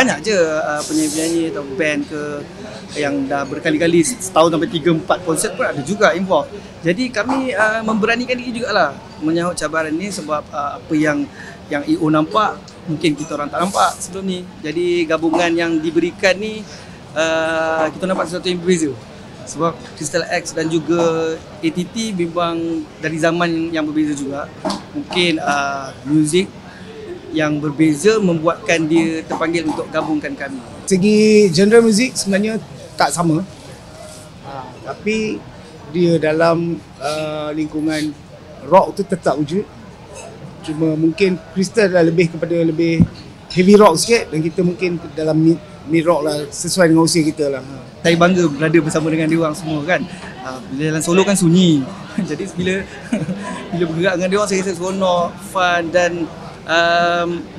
banyak je penyanyi-penyanyi atau band ke yang dah berkali-kali setahun sampai 3-4 konsert pun ada juga involve. Jadi kami memberanikan diri jugalah menyahut cabaran ni sebab apa yang EO nampak mungkin kita orang tak nampak sebelum ni. Jadi gabungan yang diberikan ni kita nampak sesuatu yang berbeza. Sebab Crystal X dan juga ATT memang dari zaman yang berbeza juga. Mungkin muzik yang berbeza membuatkan dia terpanggil untuk gabungkan kami. Segi genre muzik sebenarnya tak sama, tapi dia dalam lingkungan rock tu tetap wujud. Cuma mungkin Crystal dah lebih kepada lebih heavy rock sikit dan kita mungkin dalam mid rock lah, sesuai dengan usia kita lah. Saya bangga berada bersama dengan diorang semua kan. Bila dalam solo kan sunyi. Jadi bila bergerak dengan diorang saya rasa seronok, fun dan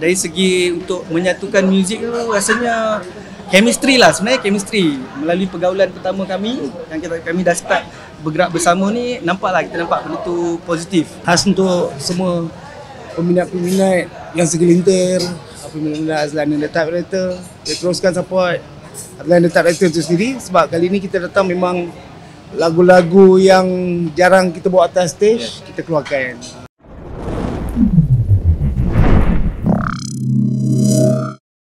dari segi untuk menyatukan muzik tu rasanya chemistry lah, sebenarnya chemistry. Melalui pergaulan pertama kami yang kami dah start bergerak bersama ni, kita nampak benda tu positif. Khas untuk semua peminat-peminat yang segelintir, peminat Azlan and the Typewriter, dia teruskan support Azlan and the Typewriter tu sendiri sebab kali ni kita datang memang lagu-lagu yang jarang kita bawa atas stage, kita keluarkan.